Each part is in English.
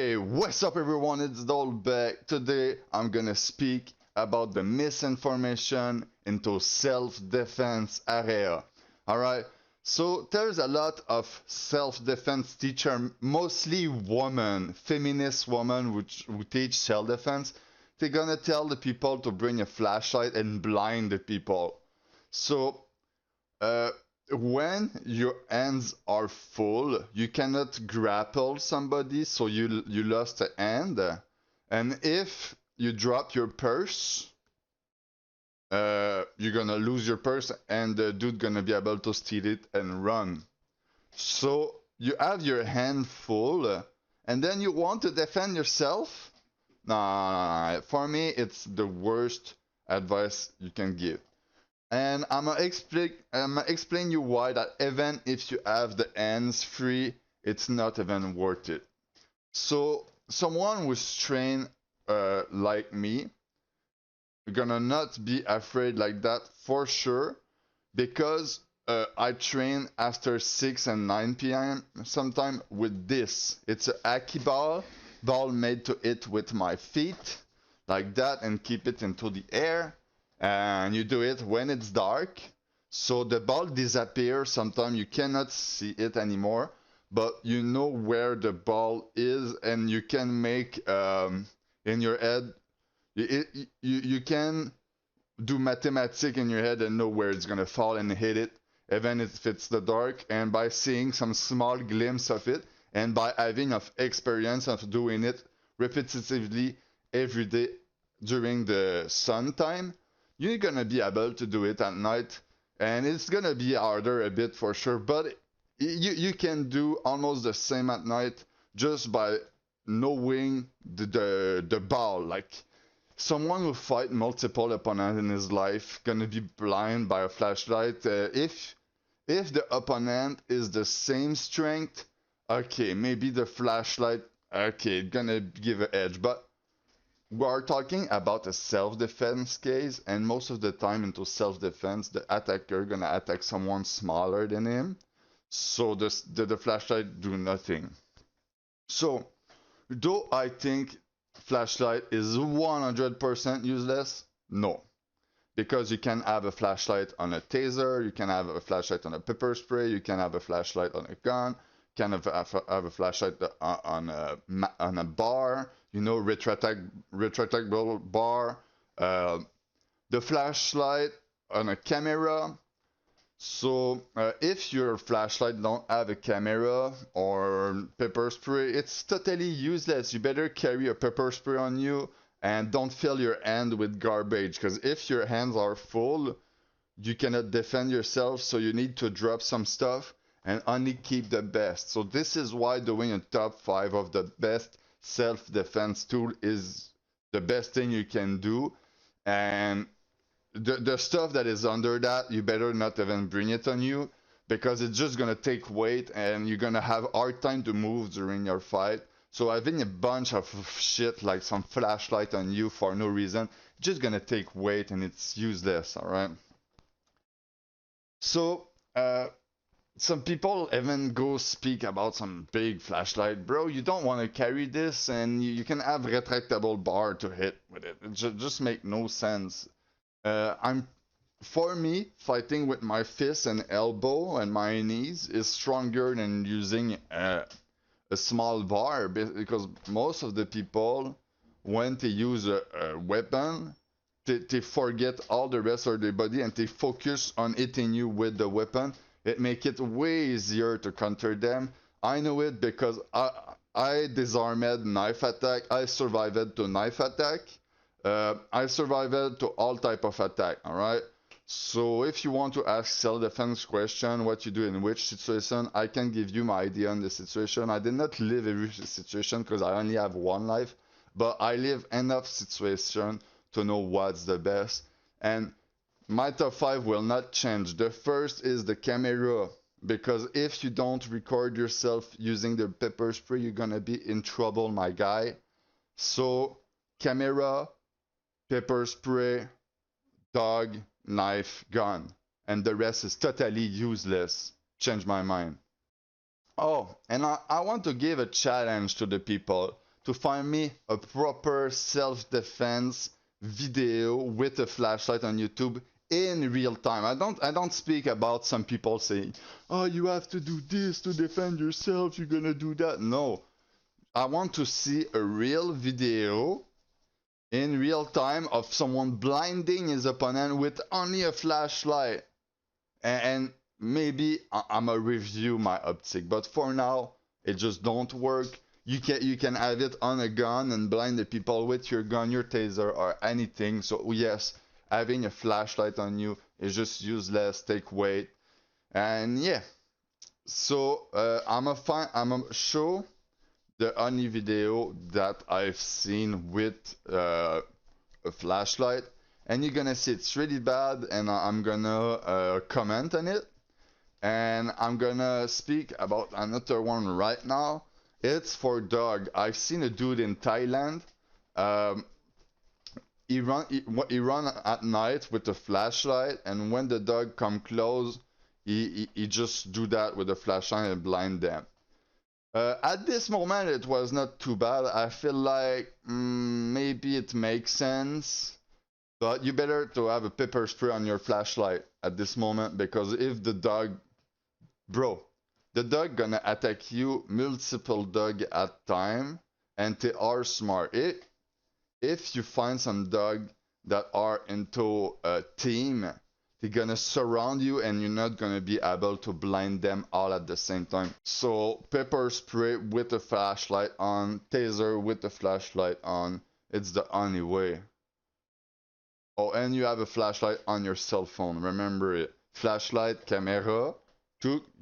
Hey, what's up everyone? It's Dolbeck. Today I'm gonna speak about the misinformation into self-defense area. Alright, so there's a lot of self-defense teacher, mostly women, feminist women who teach self-defense. They're gonna tell the people to bring a flashlight and blind the people. So uh, when your hands are full, you cannot grapple somebody, so you lost a hand. And if you drop your purse, you're gonna lose your purse, and the dude gonna be able to steal it and run. So you have your hand full, and then you want to defend yourself. Nah, for me, it's the worst advice you can give. And I'm gonna explain you why that even if you have the hands free, it's not even worth it. So someone who's trained like me, gonna not be afraid like that for sure, because I train after 6 and 9 p.m. sometime with this. It's a Aki ball made to hit with my feet, like that, and keep it into the air. And you do it when it's dark, so the ball disappears. Sometimes you cannot see it anymore, but you know where the ball is, and you can make in your head. You can do mathematics in your head and know where it's gonna fall and hit it, even if it's the dark. And by seeing some small glimpse of it, and by having of experience of doing it repetitively every day during the sun time, you're gonna be able to do it at night. And it's gonna be harder a bit for sure, but you can do almost the same at night just by knowing the ball. Like someone who fight multiple opponents in his life gonna be blind by a flashlight. If the opponent is the same strength, okay, maybe the flashlight, okay, gonna give an edge. But we are talking about a self-defense case, and most of the time into self-defense, the attacker gonna attack someone smaller than him, so the flashlight do nothing. So, though I think flashlight is 100% useless, no. Because you can have a flashlight on a taser, you can have a flashlight on a pepper spray, you can have a flashlight on a gun, you can have a flashlight on a bar, retractable bar, uh, the flashlight on a camera. So if your flashlight don't have a camera or pepper spray, it's totally useless. You better carry a pepper spray on you and don't fill your hand with garbage, because if your hands are full, you cannot defend yourself, so you need to drop some stuff and only keep the best. So this is why doing a top 5 of the best self-defense tool is the best thing you can do. And the stuff that is under that, you better not even bring it on you, because it's just gonna take weight and you're gonna have hard time to move during your fight. So having a bunch of shit like some flashlight on you for no reason, just gonna take weight and it's useless, alright? So some people even go speak about some big flashlight. Bro, you don't want to carry this, and you can have retractable bar to hit with it. It just make no sense. I'm For me, fighting with my fist and elbow and my knees is stronger than using a small bar, because most of the people, when they use a weapon, they forget all the rest of their body and they focus on hitting you with the weapon. It makes it way easier to counter them. I know it because I disarmed knife attack. I survived to knife attack. I survived to all type of attack. All right. So if you want to ask self-defense question, what you do in which situation, I can give you my idea on the situation. I did not live every situation because I only have one life, but I live enough situation to know what's the best. And my top 5 will not change. The first is the camera, because if you don't record yourself using the pepper spray, you're gonna be in trouble, my guy. So camera, pepper spray, dog, knife, gun, and the rest is totally useless. Change my mind. Oh, and I want to give a challenge to the people. to find me a proper self-defense video with a flashlight on YouTube in real time. I don't speak about some people saying, oh, you have to do this to defend yourself, you're gonna do that. No. I want to see a real video in real time of someone blinding his opponent with only a flashlight. And maybe I'ma review my optic, but for now it just don't work. You can have it on a gun and blind the people with your gun, your taser, or anything. So yes, having a flashlight on you is just useless. Take weight, and yeah. So I'ma show the only video that I've seen with a flashlight, and you're gonna see it's really bad, and I'm gonna comment on it, and I'm gonna speak about another one right now. It's for dog. I've seen a dude in Thailand. He run at night with a flashlight, and when the dog come close, he just do that with a flashlight and blind them. At this moment, it was not too bad. I feel like maybe it makes sense, but you better to have a pepper spray on your flashlight at this moment, because if the dog, bro, the dog gonna attack you multiple dog at time, and they are smart. If you find some dog that are into a team, they're gonna surround you and you're not gonna be able to blind them all at the same time. So pepper spray with a flashlight on, taser with the flashlight on, it's the only way. Oh, and you have a flashlight on your cell phone, remember it. Flashlight, camera,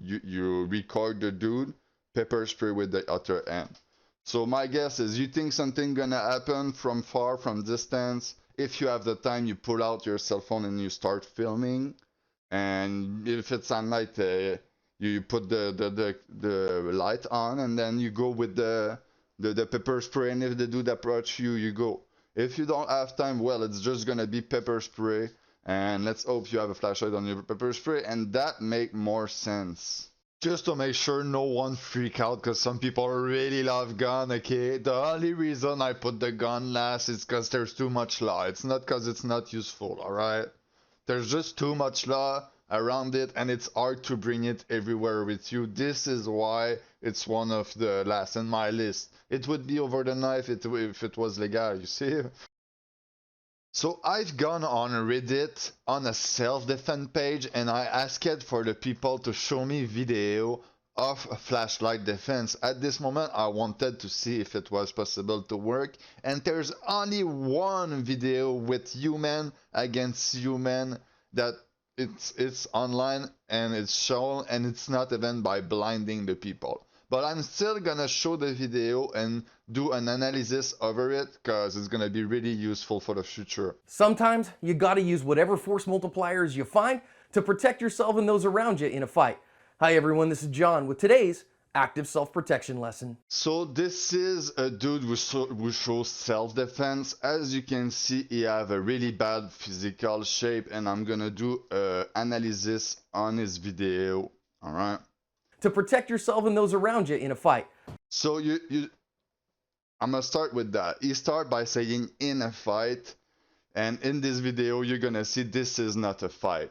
you record the dude, pepper spray with the other end. So my guess is you think something gonna happen from far, from distance. If you have the time, you pull out your cell phone and you start filming. And if it's at night, you put the light on, and then you go with the pepper spray. And if the dude approach you, you go. If you don't have time, well, it's just gonna be pepper spray. And let's hope you have a flashlight on your pepper spray, and that make more sense. Just to make sure no one freak out, because some people really love gun, okay? The only reason I put the gun last is because there's too much law. It's not because it's not useful, alright? There's just too much law around it, and it's hard to bring it everywhere with you. This is why it's one of the last in my list. It would be over the knife if it was legal, you see? So I've gone on Reddit on a self-defense page, and I asked for the people to show me video of a flashlight defense. At this moment, I wanted to see if it was possible to work, and there's only one video with human against human that it's online and it's shown, and it's not even by blinding the people. But I'm still gonna show the video and do an analysis over it, because it's gonna be really useful for the future. Sometimes you gotta use whatever force multipliers you find to protect yourself and those around you in a fight. Hi everyone, this is John with today's active self-protection lesson. So this is a dude who shows self-defense. As you can see, he have a really bad physical shape, and I'm gonna do an analysis on his video, alright? To protect yourself and those around you in a fight. So I'm gonna start with that. He start by saying in a fight, and in this video you're gonna see this is not a fight.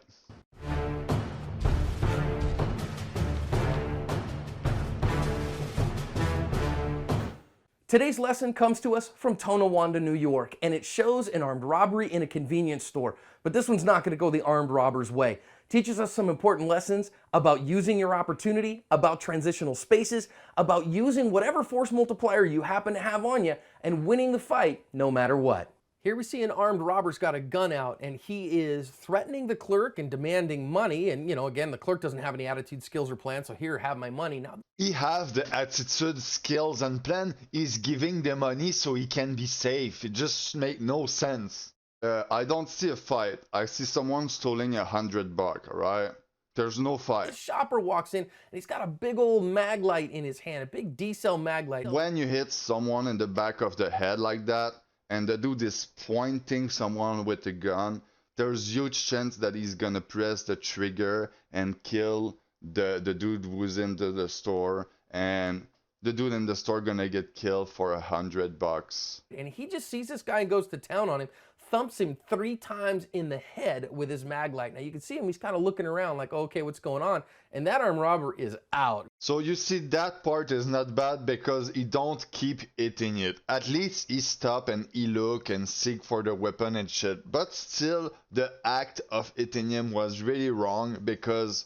Today's lesson comes to us from Tonawanda, New York, and it shows an armed robbery in a convenience store. But this one's not going to go the armed robber's way. Teaches us some important lessons about using your opportunity, about transitional spaces, about using whatever force multiplier you happen to have on you, and winning the fight no matter what. Here we see an armed robber's got a gun out, and he is threatening the clerk and demanding money. And, again, the clerk doesn't have any attitude, skills, or plan, so here, have my money. Now, he have the attitude, skills, and plan. He's giving the money so he can be safe. It just make no sense. I don't see a fight. I see someone stealing $100, alright? There's no fight. the shopper walks in, and he's got a big old mag light in his hand, a big D-cell mag light. When you hit someone in the back of the head like that, and the dude is pointing someone with a gun, there's huge chance that he's gonna press the trigger and kill the dude who's into the store. And the dude in the store gonna get killed for $100. And he just sees this guy and goes to town on him, thumps him 3 times in the head with his mag light. Now you can see him, he's kind of looking around like, okay, what's going on? And that armed robber is out. So you see, that part is not bad because he don't keep hitting it. At least he stop and he look and seek for the weapon and shit. But still, the act of hitting him was really wrong because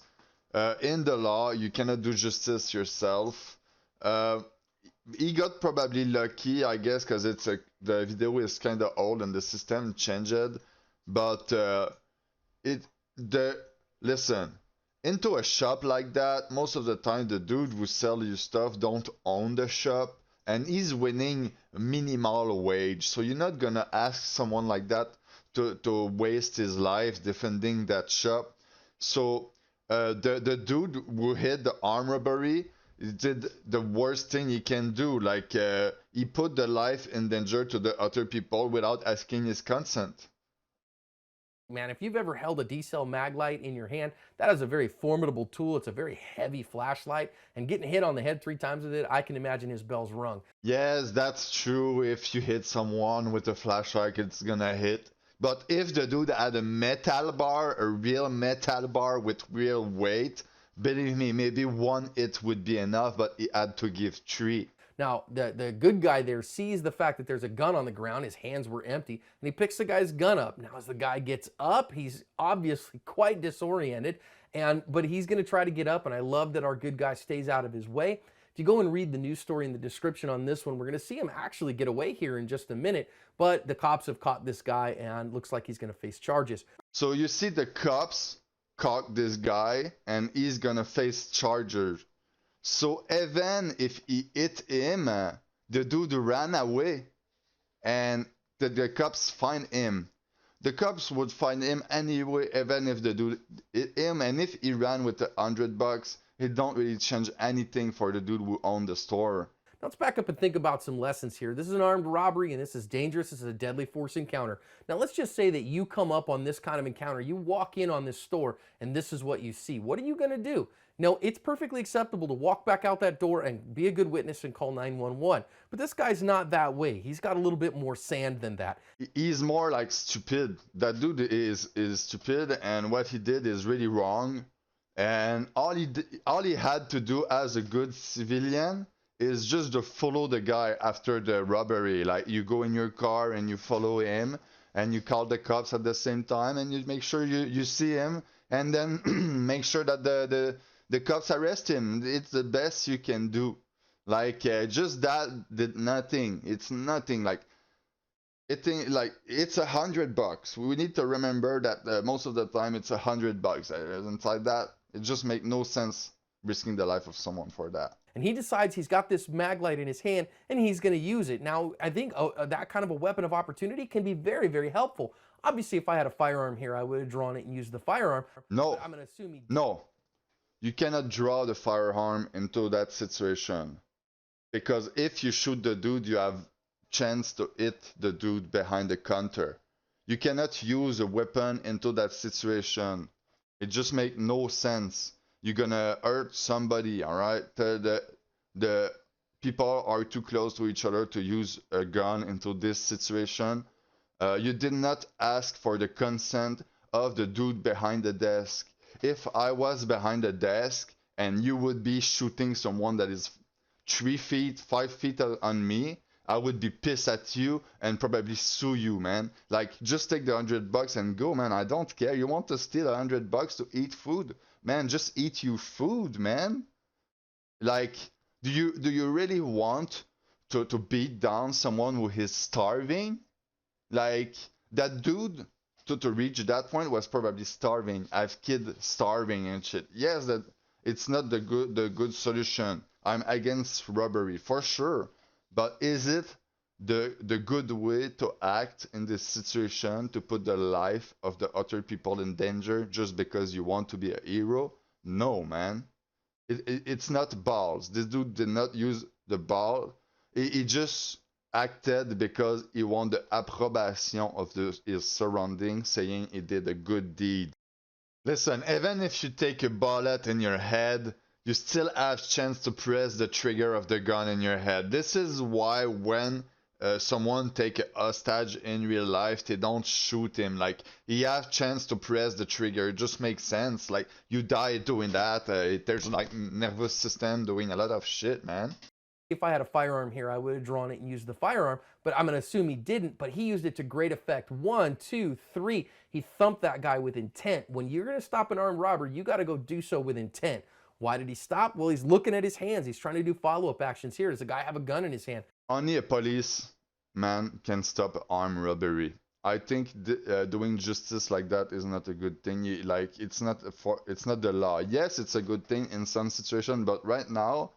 in the law, you cannot do justice yourself. He got probably lucky, I guess, because the video is kind of old and the system changed. But listen, into a shop like that, most of the time the dude who sell you stuff don't own the shop, and he's winning minimal wage. So you're not gonna ask someone like that to waste his life defending that shop. So the dude who hit the armed robbery did the worst thing he can do. Like he put the life in danger to the other people without asking his consent. Man, if you've ever held a D-cell mag light in your hand, that is a very formidable tool. It's a very heavy flashlight, and getting hit on the head 3 times with it, I can imagine his bells rung. Yes, that's true. If you hit someone with a flashlight, it's gonna hit. But if the dude had a metal bar, a real metal bar with real weight, believe me, maybe 1 hit would be enough, but he had to give 3. Now, the good guy there sees the fact that there's a gun on the ground. His hands were empty, and he picks the guy's gun up. Now, as the guy gets up, he's obviously quite disoriented, but he's going to try to get up, and I love that our good guy stays out of his way. If you go and read the news story in the description on this one, we're going to see him actually get away here in just a minute, but the cops have caught this guy, and looks like he's going to face charges. So you see the cops caught this guy, and he's gonna face charges. So even if he hit him, the dude ran away, and the cops find him. The cops would find him anyway, even if the dude hit him, and if he ran with $100, it don't really change anything for the dude who owned the store. Now let's back up and think about some lessons here. This is an armed robbery, and this is dangerous. This is a deadly force encounter. Now let's just say that you come up on this kind of encounter. You walk in on this store, and this is what you see. What are you going to do? No, it's perfectly acceptable to walk back out that door and be a good witness and call 911. But this guy's not that way. He's got a little bit more sand than that. He's more like stupid. That dude is stupid, and what he did is really wrong. And all he had to do as a good civilian is just to follow the guy after the robbery. Like, you go in your car and you follow him, and you call the cops at the same time, and you make sure you see him, and then make sure that the cops arrest him. It's the best you can do. Like, just that did nothing. It's nothing. Like, it's $100. We need to remember that most of the time it's $100. Inside that, it just makes no sense risking the life of someone for that. And he decides he's got this mag light in his hand, and he's going to use it. Now, I think that kind of a weapon of opportunity can be very, very helpful. Obviously, if I had a firearm here, I would have drawn it and used the firearm. No. I'm going to assume he... No. You cannot draw the firearm into that situation. Because if you shoot the dude, you have chance to hit the dude behind the counter. You cannot use a weapon into that situation. It just makes no sense. You're gonna hurt somebody, all right? The people are too close to each other to use a gun into this situation. You did not ask for the consent of the dude behind the desk. If I was behind the desk and you would be shooting someone that is 3 feet, 5 feet on me, I would be pissed at you and probably sue you, man. Like, just take the $100 and go, man. I don't care. You want to steal $100 to eat food? Man, just eat your food, man. Like, do you really want to beat down someone who is starving? Like, that dude, to reach that point, was probably starving. I have kids starving and shit. Yes, that it's not the good solution. I'm against robbery for sure. But is it the good way to act in this situation, to put the life of the other people in danger just because you want to be a hero? No, man. It's not balls. This dude did not use the ball. He just acted because he wanted the approbation of his surroundings, saying he did a good deed. Listen, even if you take a bullet in your head, you still have chance to press the trigger of the gun in your head. This is why when someone take a hostage in real life, they don't shoot him. Like, he have chance to press the trigger. It just makes sense. Like, you die doing that. There's like nervous system doing a lot of shit, man. If I had a firearm here, I would have drawn it and used the firearm, but I'm going to assume he didn't, but he used it to great effect. 1, 2, 3. He thumped that guy with intent. When you're going to stop an armed robber, you got to go do so with intent. Why did he stop? Well, he's looking at his hands. He's trying to do follow-up actions here. Does the guy have a gun in his hand? Only a policeman can stop armed robbery. I think doing justice like that is not a good thing. Like, it's not the law. Yes, it's a good thing in some situation, but right now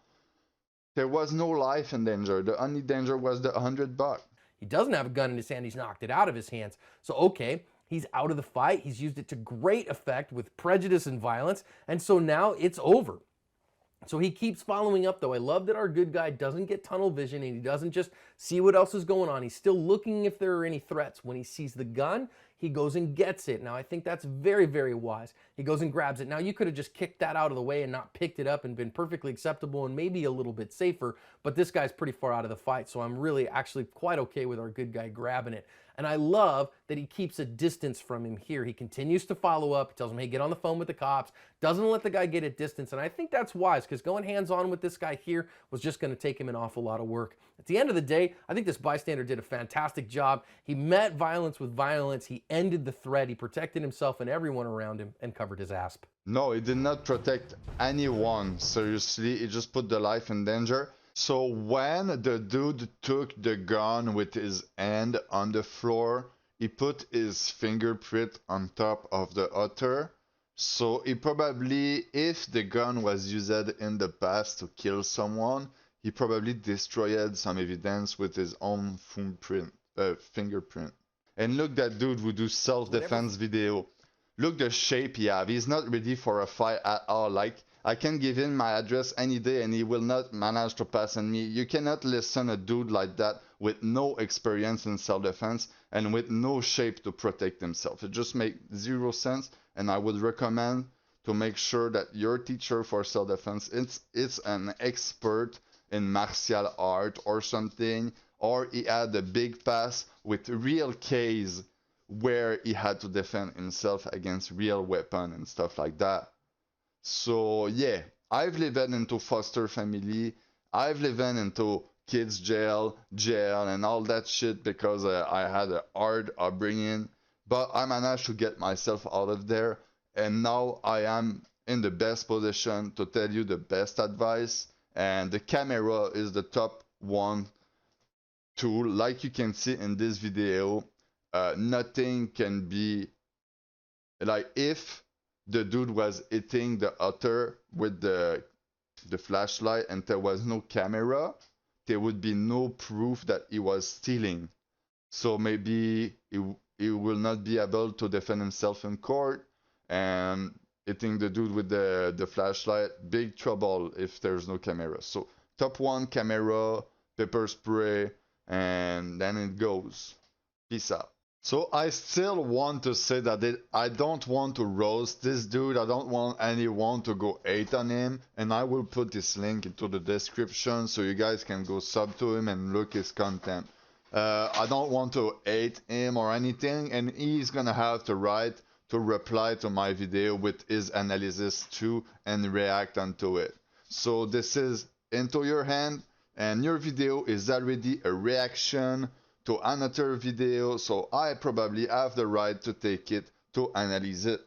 there was no life in danger. The only danger was the $100. He doesn't have a gun in his hand. He's knocked it out of his hands. So, okay, he's out of the fight. He's used it to great effect with prejudice and violence. And so now it's over. So he keeps following up, though. I love that our good guy doesn't get tunnel vision and he doesn't just see what else is going on. He's still looking if there are any threats. When he sees the gun, he goes and gets it. Now, I think that's very, very wise. He goes and grabs it. Now, you could have just kicked that out of the way and not picked it up and been perfectly acceptable and maybe a little bit safer, but this guy's pretty far out of the fight, so I'm really actually quite okay with our good guy grabbing it. And I love that he keeps a distance from him here. He continues to follow up. He tells him, hey, get on the phone with the cops. Doesn't let the guy get at distance. And I think that's wise because going hands-on with this guy here was just going to take him an awful lot of work. At the end of the day, I think this bystander did a fantastic job. He met violence with violence. He ended the threat. He protected himself and everyone around him and covered his asp. No, he did not protect anyone. Seriously, he just put the life in danger. So when the dude took the gun with his hand on the floor, he put his fingerprint on top of the other. So he probably, if the gun was used in the past to kill someone, he probably destroyed some evidence with his own fingerprint. And look, that dude who do self-defense video. Look the shape he have. He's not ready for a fight at all. Like, I can give him my address any day and he will not manage to pass on me. You cannot listen a dude like that with no experience in self-defense and with no shape to protect himself. It just makes zero sense, and I would recommend to make sure that your teacher for self-defense is an expert in martial art or something, or he had a big pass with real case where he had to defend himself against real weapon and stuff like that. So yeah, I've lived into foster family, I've lived into kids jail, and all that shit because I had a hard upbringing, but I managed to get myself out of there, and now I am in the best position to tell you the best advice, and the camera is the top one tool. Like you can see in this video, nothing can be, like, if the dude was hitting the other with the flashlight and there was no camera, there would be no proof that he was stealing. So maybe he will not be able to defend himself in court, and hitting the dude with the flashlight, big trouble if there's no camera. So top one, camera, pepper spray, and then it goes. Peace out. So I still want to say that I don't want to roast this dude. I don't want anyone to go hate on him. And I will put this link into the description so you guys can go sub to him and look his content. I don't want to hate him or anything. And he's gonna have the right to reply to my video with his analysis too and react onto it. So this is into your hand, and your video is already a reaction to another video, so I probably have the right to take it to analyze it.